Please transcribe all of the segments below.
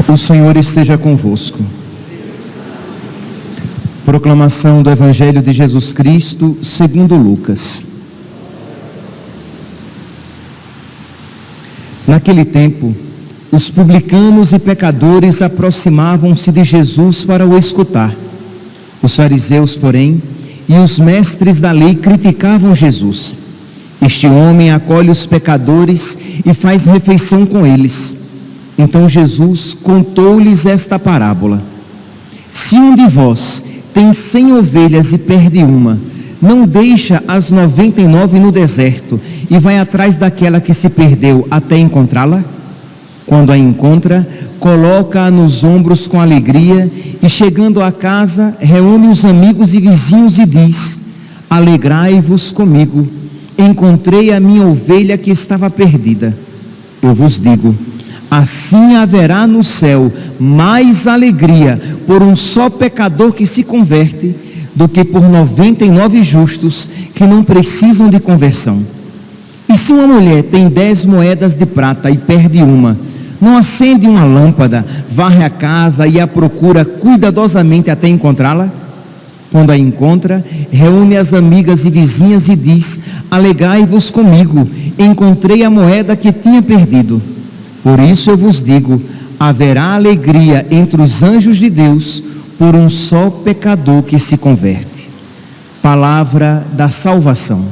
O Senhor esteja convosco. Proclamação do Evangelho de Jesus Cristo segundo Lucas. Naquele tempo, os publicanos e pecadores aproximavam-se de Jesus para o escutar. Os fariseus, porém, e os mestres da lei criticavam Jesus. Este homem acolhe os pecadores e faz refeição com eles. Então Jesus contou-lhes esta parábola: se um de vós tem 100 ovelhas e perde uma, não deixa as 99 no deserto e vai atrás daquela que se perdeu até encontrá-la? Quando a encontra, coloca-a nos ombros com alegria e, chegando a casa, reúne os amigos e vizinhos e diz: alegrai-vos comigo, encontrei a minha ovelha que estava perdida. Eu vos digo, assim haverá no céu mais alegria por um só pecador que se converte do que por 99 justos que não precisam de conversão. E se uma mulher tem 10 moedas de prata e perde uma, não acende uma lâmpada, varre a casa e a procura cuidadosamente até encontrá-la? Quando a encontra, reúne as amigas e vizinhas e diz: alegrai-vos comigo, encontrei a moeda que tinha perdido. Por isso eu vos digo, haverá alegria entre os anjos de Deus por um só pecador que se converte. Palavra da salvação.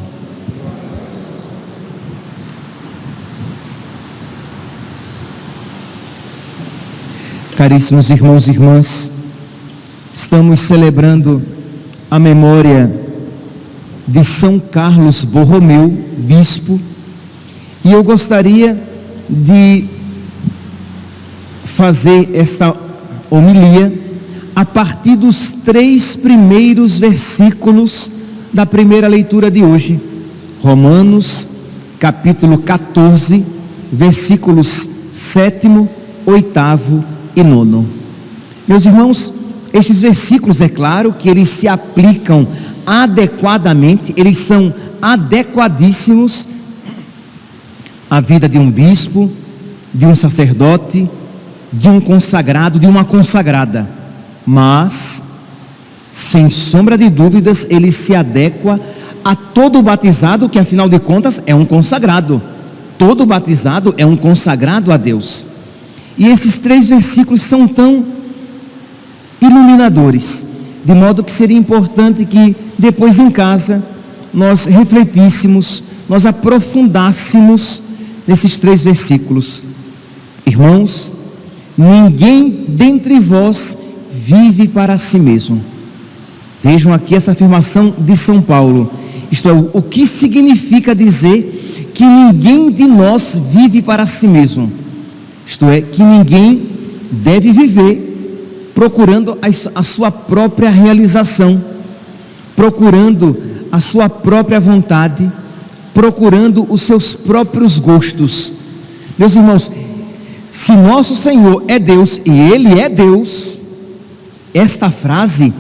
Caríssimos irmãos e irmãs, estamos celebrando a memória de São Carlos Borromeu, bispo, e eu gostaria de fazer essa homilia a partir dos 3 primeiros versículos da primeira leitura de hoje. Romanos, capítulo 14, versículos 7º, 8º e 9º. Meus irmãos, estes versículos, é claro que eles se aplicam adequadamente, eles são adequadíssimos à vida de um bispo, de um sacerdote, de um consagrado, de uma consagrada, mas, sem sombra de dúvidas, ele se adequa a todo batizado, que afinal de contas é um consagrado. Todo batizado é um consagrado a Deus. E esses 3 versículos são tão iluminadores, de modo que seria importante que depois em casa nós refletíssemos, nós aprofundássemos nesses 3 versículos. Irmãos, ninguém dentre vós vive para si mesmo. Vejam aqui essa afirmação de São Paulo. Isto é, o que significa dizer que ninguém de nós vive para si mesmo? Isto é, que ninguém deve viver procurando a sua própria realização, procurando a sua própria vontade, procurando os seus próprios gostos. Meus irmãos, se nosso Senhor é Deus e Ele é Deus, esta frase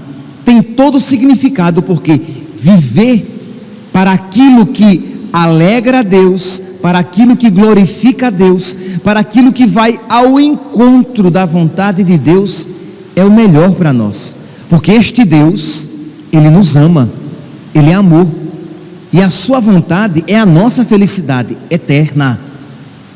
tem todo o significado, porque viver para aquilo que alegra a Deus, para aquilo que glorifica a Deus, para aquilo que vai ao encontro da vontade de Deus, é o melhor para nós, porque este Deus, Ele nos ama, Ele é amor, e a sua vontade é a nossa felicidade eterna,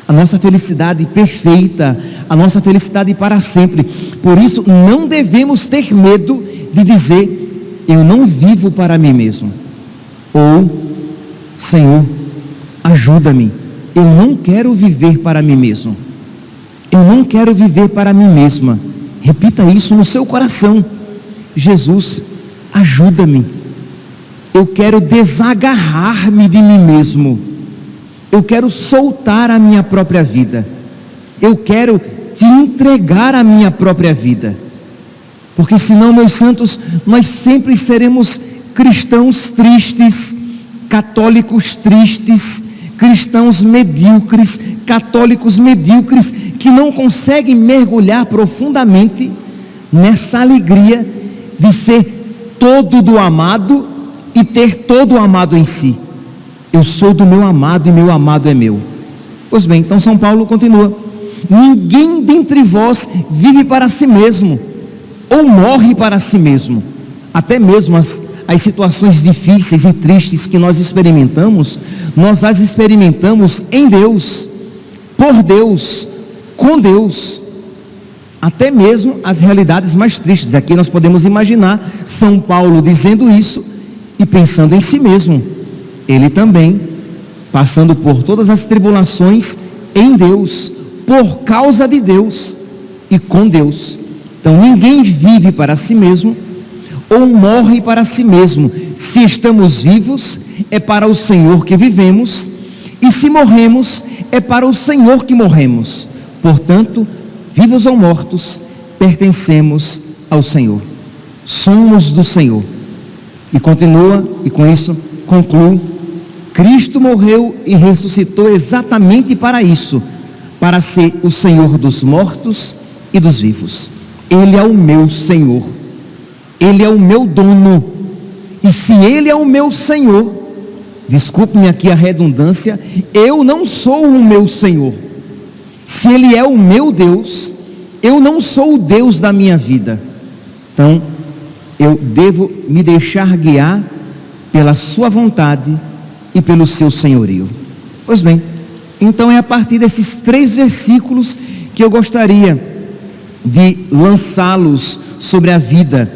a nossa felicidade perfeita, a nossa felicidade para sempre. Por isso não devemos ter medo de dizer: eu não vivo para mim mesmo, ou Senhor, ajuda-me, eu não quero viver para mim mesmo, eu não quero viver para mim mesma. Repita isso no seu coração: Jesus, ajuda-me, eu quero desagarrar-me de mim mesmo, eu quero soltar a minha própria vida, eu quero te entregar a minha própria vida, porque senão, meus santos, nós sempre seremos cristãos tristes, católicos tristes, cristãos medíocres, católicos medíocres, que não conseguem mergulhar profundamente nessa alegria de ser todo do amado e ter todo o amado em si. Eu sou do meu amado e meu amado é meu. Pois bem, então São Paulo continua: ninguém dentre vós vive para si mesmo, ou morre para si mesmo. Até mesmo as situações difíceis e tristes que nós experimentamos, nós as experimentamos em Deus, por Deus, com Deus. Até mesmo as realidades mais tristes. Aqui nós podemos imaginar São Paulo dizendo isso e pensando em si mesmo. Ele também passando por todas as tribulações em Deus, por causa de Deus e com Deus. Então ninguém vive para si mesmo ou morre para si mesmo. Se estamos vivos, é para o Senhor que vivemos, e se morremos, é para o Senhor que morremos. Portanto, vivos ou mortos, pertencemos ao Senhor, somos do Senhor. E continua, e com isso conclui: Cristo morreu e ressuscitou exatamente para isso, para ser o Senhor dos mortos e dos vivos. Ele é o meu Senhor, Ele é o meu dono, e se Ele é o meu Senhor, desculpe-me aqui a redundância, eu não sou o meu Senhor. Se Ele é o meu Deus, eu não sou o Deus da minha vida. Então, eu devo me deixar guiar pela sua vontade e pelo seu senhorio. Pois bem, então é a partir desses 3 versículos que eu gostaria de lançá-los sobre a vida,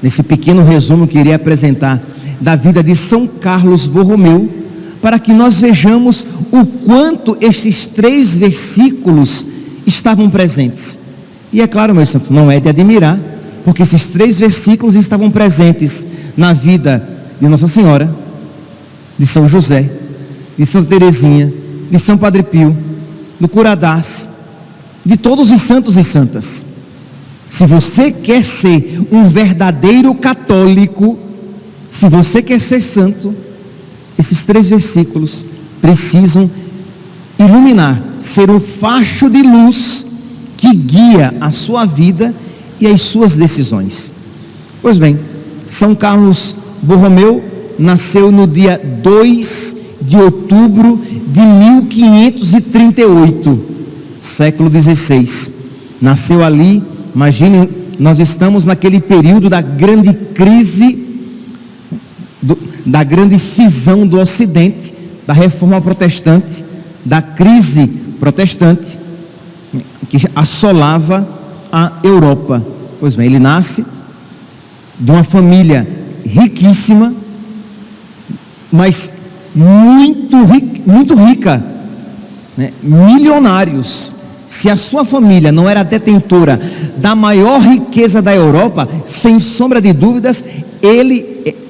nesse pequeno resumo que irei apresentar da vida de São Carlos Borromeu, para que nós vejamos o quanto estes 3 versículos estavam presentes. E é claro, meus santos, não é de admirar, porque esses 3 versículos estavam presentes na vida de Nossa Senhora, de São José, de Santa Teresinha, de São Padre Pio, do Curadás, de todos os santos e santas. Se você quer ser um verdadeiro católico, se você quer ser santo, esses 3 versículos precisam iluminar, ser o facho de luz que guia a sua vida e as suas decisões. Pois bem, São Carlos Borromeu nasceu no dia 2 de outubro de 1538, século XVI. Nasceu ali, imagine, nós estamos naquele período da grande crise, da grande cisão do Ocidente, da reforma protestante, da crise protestante, que assolava a Europa. Pois bem, ele nasce de uma família riquíssima, mas muito rica, né? Milionários. Se a sua família não era detentora da maior riqueza da Europa, sem sombra de dúvidas,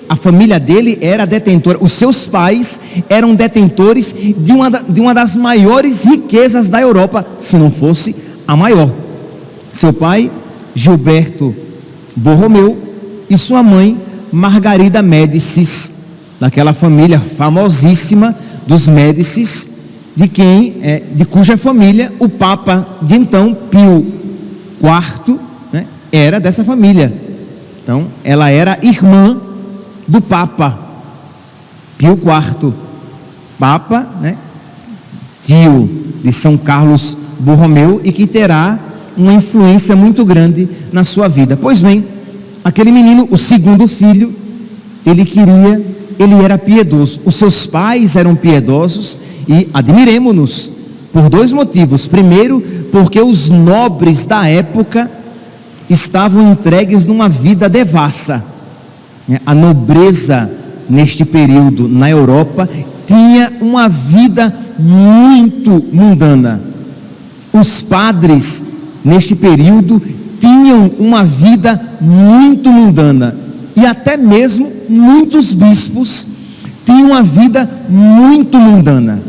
a família dele era detentora, os seus pais eram detentores de uma das maiores riquezas da Europa, se não fosse a maior. Seu pai, Gilberto Borromeu, e sua mãe, Margarida Médicis, daquela família famosíssima dos Médicis, de cuja família o Papa de então, Pio IV, né, era dessa família. Então, ela era irmã do Papa Pio IV, Papa, né, tio de São Carlos Borromeu, e que terá uma influência muito grande na sua vida. Pois bem, aquele menino, o segundo filho, ele era piedoso. Os seus pais eram piedosos, e admiremo-nos por 2 motivos. Primeiro, porque os nobres da época estavam entregues numa vida devassa. A nobreza neste período na Europa tinha uma vida muito mundana. Os padres neste período tinham uma vida muito mundana, e até mesmo muitos bispos tinham uma vida muito mundana.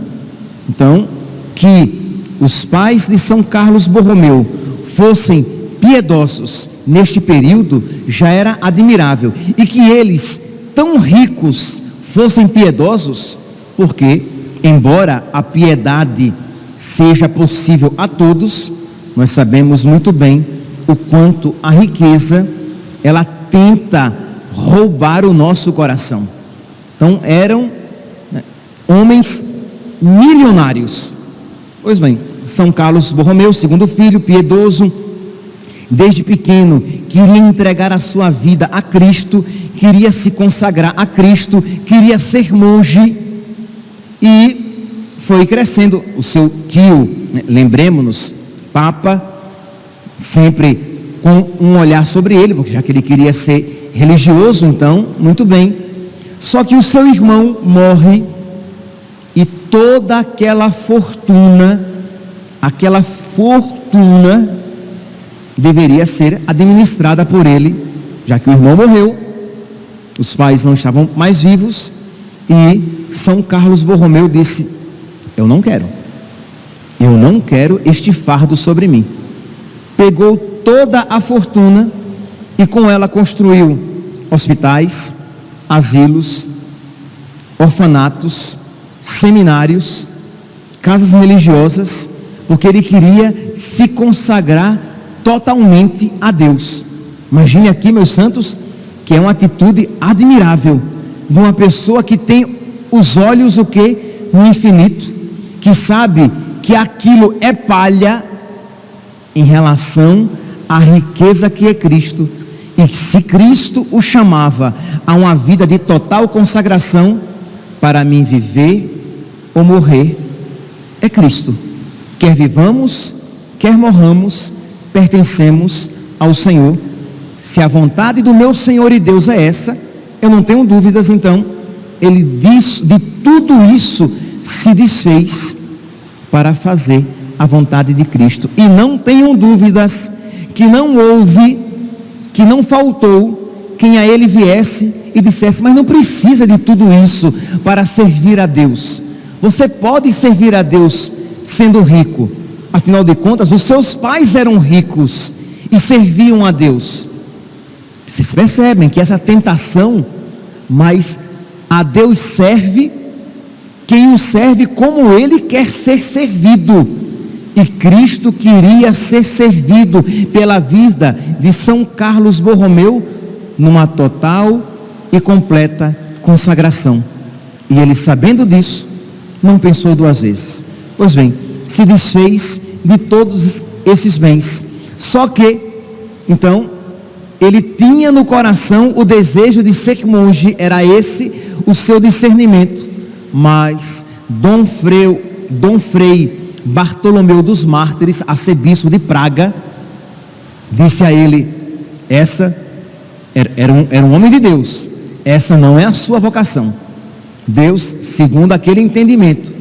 Então, que os pais de São Carlos Borromeu fossem piedosos neste período já era admirável, e que eles, tão ricos, fossem piedosos, porque, embora a piedade seja possível a todos, nós sabemos muito bem o quanto a riqueza, ela tenta roubar o nosso coração. Então eram homens milionários. Pois bem, São Carlos Borromeu, segundo filho, piedoso, desde pequeno, queria entregar a sua vida a Cristo, queria se consagrar a Cristo, queria ser monge, e foi crescendo. O seu tio, lembremos-nos, Papa, sempre com um olhar sobre ele, porque já que ele queria ser religioso, então, muito bem. Só que o seu irmão morre, e toda aquela fortuna deveria ser administrada por ele, já que o irmão morreu, os pais não estavam mais vivos, e São Carlos Borromeu disse: eu não quero este fardo sobre mim. Pegou toda a fortuna e com ela construiu hospitais, asilos, orfanatos, seminários, casas religiosas, porque ele queria se consagrar totalmente a Deus. Imagine aqui, meus santos, que é uma atitude admirável de uma pessoa que tem os olhos no infinito, que sabe que aquilo é palha em relação à riqueza que é Cristo, e se Cristo o chamava a uma vida de total consagração, para mim viver ou morrer é Cristo. Quer vivamos, quer morramos, pertencemos ao Senhor. Se a vontade do meu Senhor e Deus é essa, eu não tenho dúvidas. Então ele de tudo isso se desfez para fazer a vontade de Cristo. E não tenham dúvidas que não houve, que não faltou quem a ele viesse e dissesse: mas não precisa de tudo isso para servir a Deus. Você pode servir a Deus sendo rico. Afinal de contas, os seus pais eram ricos e serviam a Deus. Vocês percebem que essa tentação, mas a Deus serve quem o serve como ele quer ser servido. E Cristo queria ser servido pela vida de São Carlos Borromeu numa total e completa consagração. E ele, sabendo disso, não pensou duas vezes. Pois bem, se desfez de todos esses bens. Só que, então, ele tinha no coração o desejo de ser monge, era esse o seu discernimento. Mas Dom Frei Bartolomeu dos Mártires, arcebispo de Praga, disse a ele: essa era um homem de Deus, essa não é a sua vocação. Deus, segundo aquele entendimento,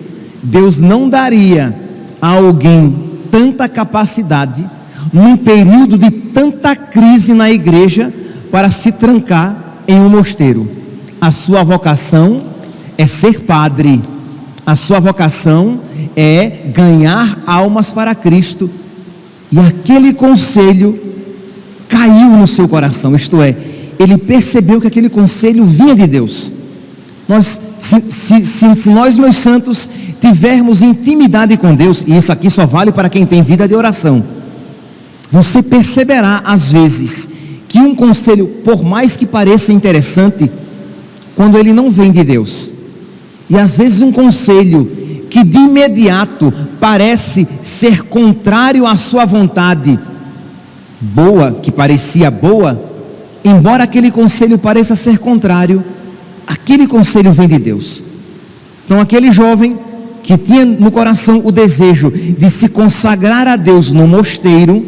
Deus não daria a alguém tanta capacidade num período de tanta crise na igreja para se trancar em um mosteiro. A sua vocação é ser padre, a sua vocação é ganhar almas para Cristo. E aquele conselho caiu no seu coração, isto é, ele percebeu que aquele conselho vinha de Deus. Se nós, meus santos, tivermos intimidade com Deus, e isso aqui só vale para quem tem vida de oração, você perceberá às vezes que um conselho, por mais que pareça interessante, quando ele não vem de Deus, e às vezes um conselho que de imediato parece ser contrário à sua vontade boa, que parecia boa, embora aquele conselho pareça ser contrário, aquele conselho vem de Deus. Então aquele jovem que tinha no coração o desejo de se consagrar a Deus no mosteiro,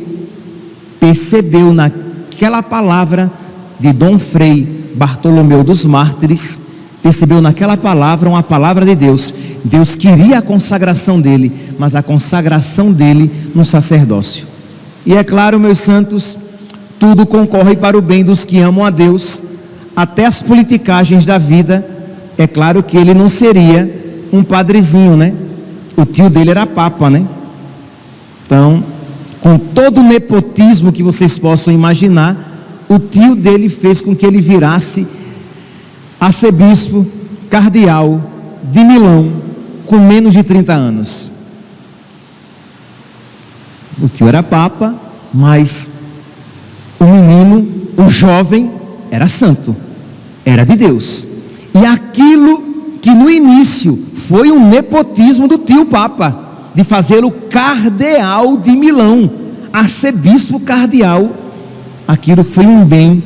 percebeu naquela palavra de Dom Frei Bartolomeu dos Mártires, percebeu naquela palavra uma palavra de Deus. Deus queria a consagração dele, mas a consagração dele no sacerdócio. E é claro, meus santos, tudo concorre para o bem dos que amam a Deus, até as politicagens da vida. É claro que ele não seria um padrezinho, né? O tio dele era papa, né? Então, com todo o nepotismo que vocês possam imaginar, o tio dele fez com que ele virasse arcebispo, cardeal de Milão com menos de 30 anos? O tio era papa, mas o menino, o jovem, era santo, era de Deus. E aquilo que no início foi um nepotismo do tio papa, de fazê-lo cardeal de Milão, arcebispo cardeal, aquilo foi um bem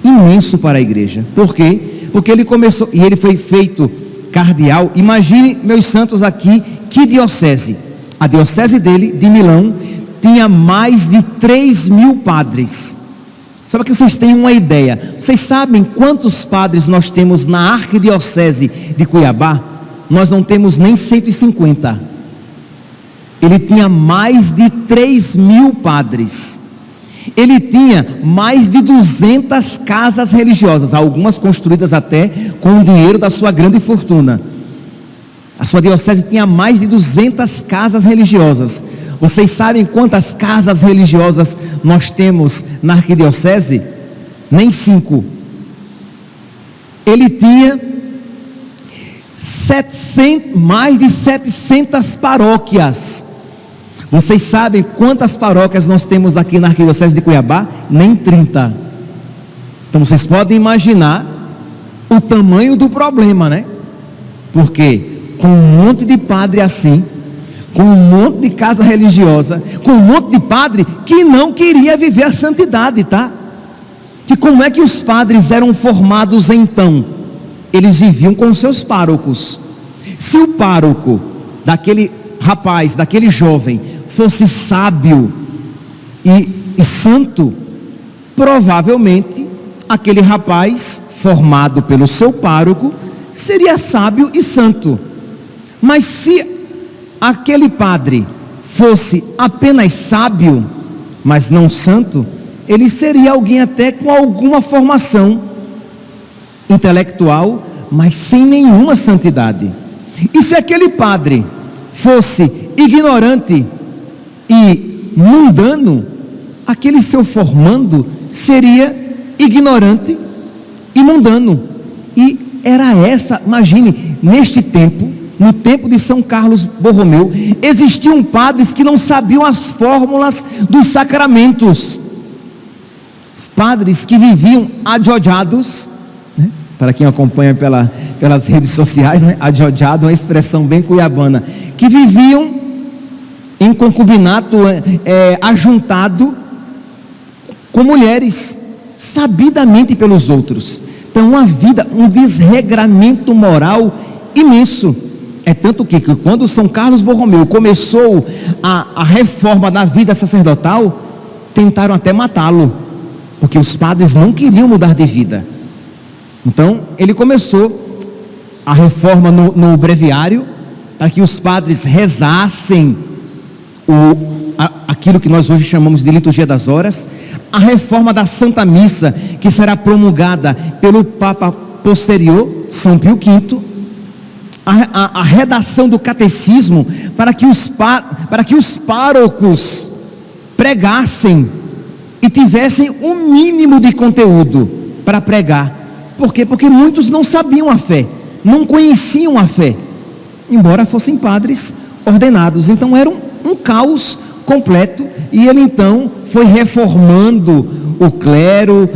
imenso para a igreja. Por quê? Porque ele começou, e ele foi feito cardeal. Imagine, meus santos, aqui, que diocese? A diocese dele, de Milão, tinha mais de 3.000 padres. Só para que vocês tenham uma ideia, vocês sabem quantos padres nós temos na arquidiocese de Cuiabá? Nós não temos nem 150. Ele tinha mais de 3.000 padres. Ele tinha mais de 200 casas religiosas, algumas construídas até com o dinheiro da sua grande fortuna. A sua diocese tinha mais de 200 casas religiosas. Vocês sabem quantas casas religiosas nós temos na arquidiocese? Nem 5. Ele tinha mais de 700 paróquias. Vocês sabem quantas paróquias nós temos aqui na arquidiocese de Cuiabá? Nem 30. Então vocês podem imaginar o tamanho do problema, né? Porque com um monte de padre assim, com um monte de casa religiosa, com um monte de padre que não queria viver a santidade, tá? Que como é que os padres eram formados então? Eles viviam com seus párocos. Se o pároco daquele rapaz, daquele jovem, fosse sábio e santo, provavelmente aquele rapaz, formado pelo seu pároco, seria sábio e santo. Mas se aquele padre fosse apenas sábio, mas não santo, ele seria alguém até com alguma formação intelectual, mas sem nenhuma santidade. E se aquele padre fosse ignorante e mundano, aquele seu formando seria ignorante e mundano. E era essa, imagine, neste tempo, no tempo de São Carlos Borromeu, existiam padres que não sabiam as fórmulas dos sacramentos, padres que viviam adiodados, né? Para quem acompanha pelas redes sociais, né? Adiodado é uma expressão bem cuiabana, que viviam em concubinato, ajuntado com mulheres, sabidamente pelos outros. Então uma vida, um desregramento moral imenso. É tanto que quando São Carlos Borromeu começou a reforma da vida sacerdotal, tentaram até matá-lo, porque os padres não queriam mudar de vida. Então ele começou a reforma no breviário, para que os padres rezassem aquilo que nós hoje chamamos de liturgia das horas, a reforma da Santa Missa, que será promulgada pelo Papa posterior, São Pio V, a redação do catecismo, para que os párocos pregassem e tivessem um mínimo de conteúdo para pregar. Por quê? Porque muitos não sabiam a fé, não conheciam a fé, embora fossem padres ordenados. Então era um caos completo. E ele então foi reformando o clero,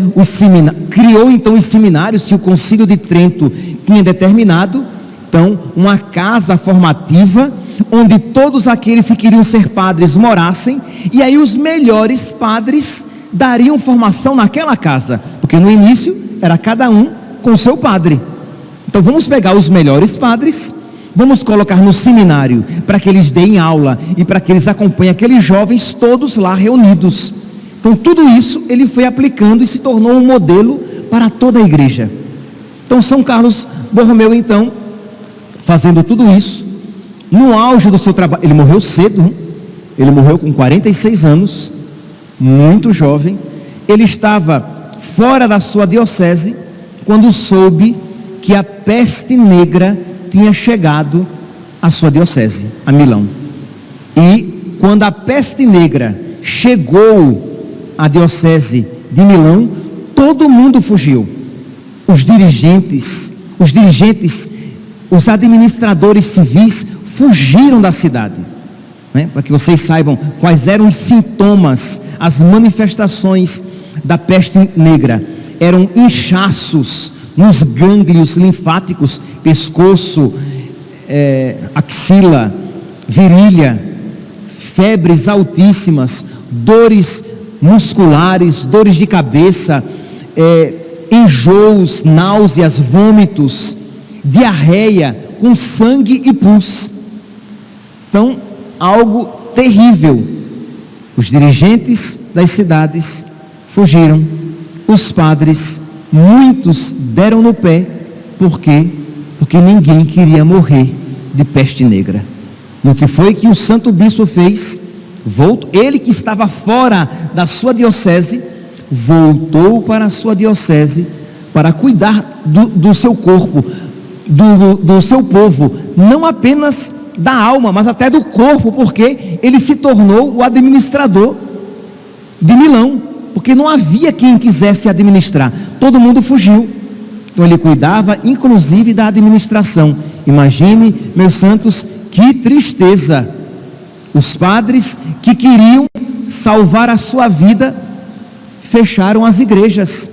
criou então os seminários, que o Concílio de Trento tinha determinado. Então, uma casa formativa, onde todos aqueles que queriam ser padres morassem, e aí os melhores padres dariam formação naquela casa, porque no início era cada um com seu padre. Então vamos pegar os melhores padres, vamos colocar no seminário, para que eles deem aula, e para que eles acompanhem aqueles jovens todos lá reunidos. Então tudo isso ele foi aplicando, e se tornou um modelo para toda a igreja. Então São Carlos Borromeu, então, fazendo tudo isso, no auge do seu trabalho, ele morreu cedo, ele morreu com 46 anos, muito jovem. Ele estava fora da sua diocese, quando soube que a peste negra tinha chegado à sua diocese, a Milão. E quando a peste negra chegou à diocese de Milão, todo mundo fugiu. Os dirigentes os administradores civis fugiram da cidade, né? Para que vocês saibam quais eram os sintomas, as manifestações da peste negra. Eram inchaços nos gânglios linfáticos, pescoço, axila, virilha, febres altíssimas, dores musculares, dores de cabeça, enjoos, náuseas, vômitos, diarreia com sangue e pus. Então, algo terrível. Os dirigentes das cidades fugiram, os padres, muitos deram no pé. Por quê? Porque ninguém queria morrer de peste negra. E o que foi que o santo bispo fez? Ele que estava fora da sua diocese, voltou para a sua diocese para cuidar do seu corpo, do seu povo, não apenas da alma, mas até do corpo, porque ele se tornou o administrador de Milão, porque não havia quem quisesse administrar, todo mundo fugiu. Então ele cuidava inclusive da administração. Imagine, meus santos, que tristeza. Os padres que queriam salvar a sua vida fecharam as igrejas.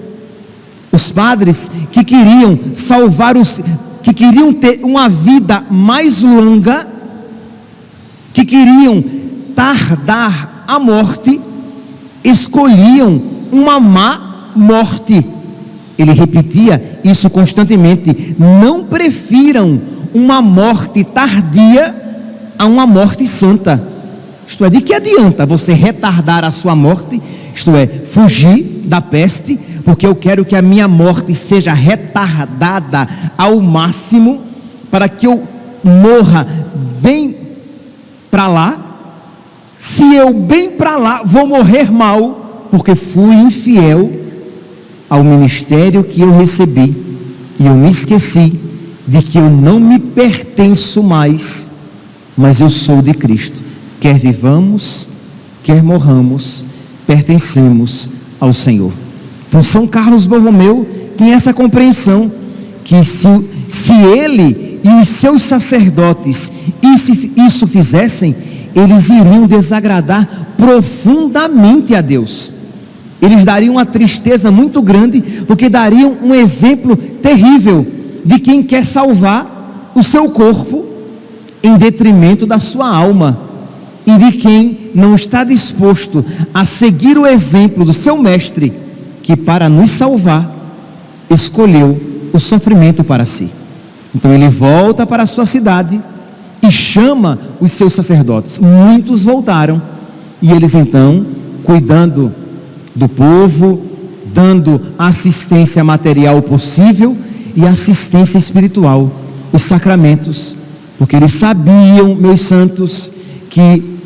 Os padres que queriam que queriam ter uma vida mais longa, que queriam tardar a morte, escolhiam uma má morte. Ele repetia isso constantemente: não prefiram uma morte tardia a uma morte santa. Isto é, de que adianta você retardar a sua morte, isto é, fugir da peste, porque eu quero que a minha morte seja retardada ao máximo, para que eu morra bem para lá, se eu bem para lá vou morrer mal, porque fui infiel ao ministério que eu recebi, e eu me esqueci de que eu não me pertenço mais, mas eu sou de Cristo. Quer vivamos, quer morramos, pertencemos ao Senhor. Então São Carlos Borromeu tem essa compreensão, que se ele e os seus sacerdotes isso fizessem, eles iriam desagradar profundamente a Deus. Eles dariam uma tristeza muito grande, porque dariam um exemplo terrível de quem quer salvar o seu corpo em detrimento da sua alma, e de quem não está disposto a seguir o exemplo do seu mestre, que para nos salvar escolheu o sofrimento para si. Então ele volta para a sua cidade e chama os seus sacerdotes. Muitos voltaram, e eles então, cuidando do povo, dando assistência material possível e assistência espiritual, os sacramentos, porque eles sabiam, meus santos, que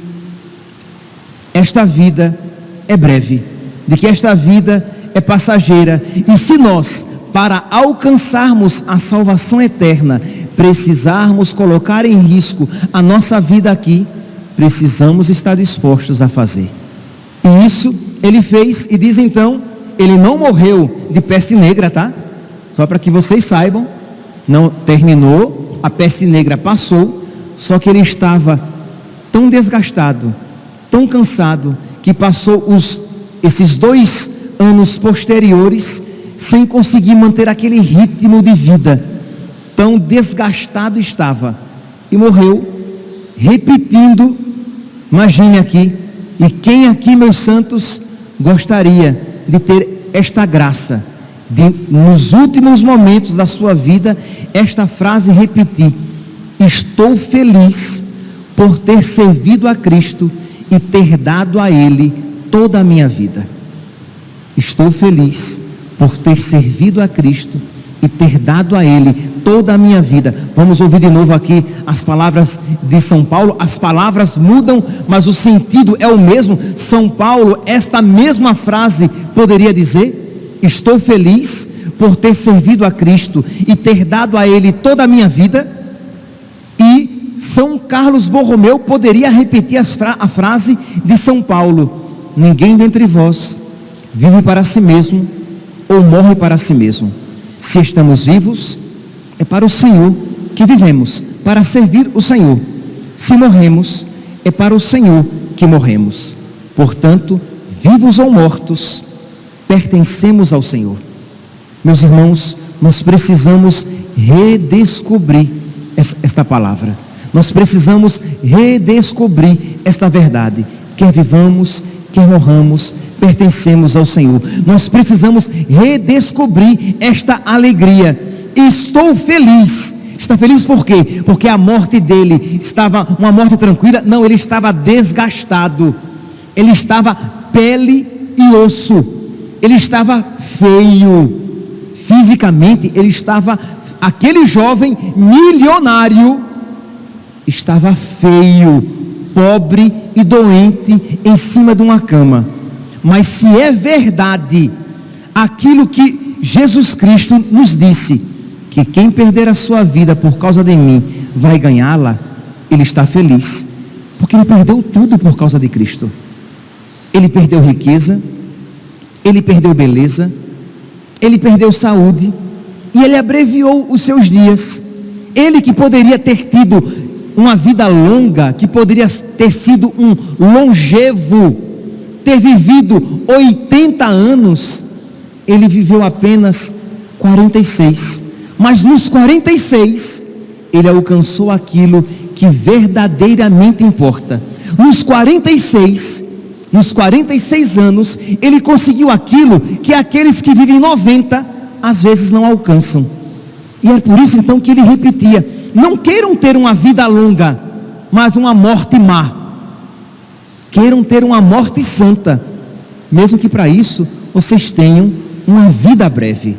esta vida é breve, de que esta vida é passageira, e se nós, para alcançarmos a salvação eterna, precisarmos colocar em risco a nossa vida aqui, precisamos estar dispostos a fazer. E isso ele fez, e diz então, ele não morreu de peste negra, tá? Só para que vocês saibam, não terminou, a peste negra passou, só que ele estava tão desgastado, tão cansado, que passou esses 2 anos posteriores sem conseguir manter aquele ritmo de vida, tão desgastado estava, e morreu repetindo. Imagine aqui, e quem aqui, meus santos, gostaria de ter esta graça, de nos últimos momentos da sua vida, esta frase repetir: estou feliz por ter servido a Cristo e ter dado a Ele toda a minha vida. Estou feliz por ter servido a Cristo e ter dado a Ele toda a minha vida. Vamos ouvir de novo aqui as palavras de São Paulo. As palavras mudam, mas o sentido é o mesmo. São Paulo, esta mesma frase, poderia dizer: estou feliz por ter servido a Cristo e ter dado a Ele toda a minha vida. E São Carlos Borromeu poderia repetir a frase de São Paulo: ninguém dentre vós vive para si mesmo ou morre para si mesmo. Se estamos vivos, é para o Senhor, que vivemos para servir o Senhor. Se morremos, é para o Senhor que morremos. Portanto, vivos ou mortos, pertencemos ao Senhor. Meus irmãos, nós precisamos redescobrir esta palavra. Nós precisamos redescobrir esta verdade. Quer vivamos, quer morramos, pertencemos ao Senhor. Nós precisamos redescobrir esta alegria. Estou feliz. Está feliz por quê? Porque a morte dele estava uma morte tranquila? Não, ele estava desgastado. Ele estava pele e osso. Ele estava feio. Fisicamente, ele estava, aquele jovem milionário, estava feio, pobre e doente em cima de uma cama. Mas se é verdade aquilo que Jesus Cristo nos disse, que quem perder a sua vida por causa de mim vai ganhá-la, ele está feliz, porque ele perdeu tudo por causa de Cristo. Ele perdeu riqueza, ele perdeu beleza, ele perdeu saúde, e ele abreviou os seus dias. Ele que poderia ter tido uma vida longa, que poderia ter sido um longevo, ter vivido 80 anos, ele viveu apenas 46, mas nos 46, ele alcançou aquilo que verdadeiramente importa. Nos 46 anos, ele conseguiu aquilo que aqueles que vivem 90, às vezes não alcançam. E é por isso então que ele repetia: não queiram ter uma vida longa, mas uma morte má. Queiram ter uma morte santa, mesmo que para isso vocês tenham uma vida breve.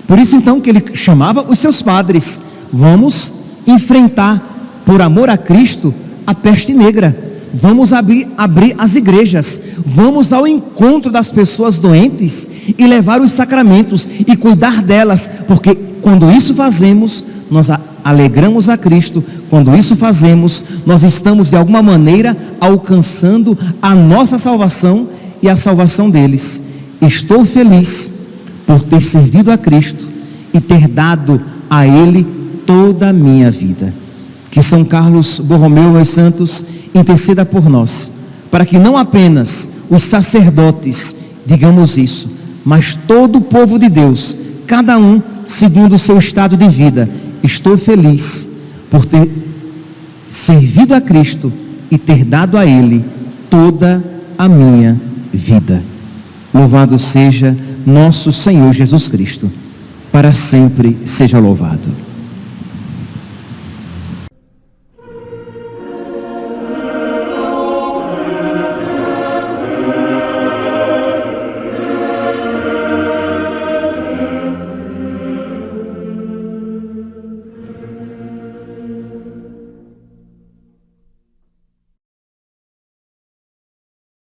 Por isso então que ele chamava os seus padres: vamos enfrentar, por amor a Cristo, a peste negra. Vamos abrir as igrejas, vamos ao encontro das pessoas doentes e levar os sacramentos e cuidar delas, porque quando isso fazemos, nós alegramos a Cristo. Quando isso fazemos, nós estamos de alguma maneira alcançando a nossa salvação e a salvação deles. Estou feliz por ter servido a Cristo e ter dado a Ele toda a minha vida. Que São Carlos Borromeu, meus santos, interceda por nós, para que não apenas os sacerdotes digamos isso, mas todo o povo de Deus, cada um segundo o seu estado de vida: estou feliz por ter servido a Cristo e ter dado a Ele toda a minha vida. Louvado seja nosso Senhor Jesus Cristo, para sempre seja louvado.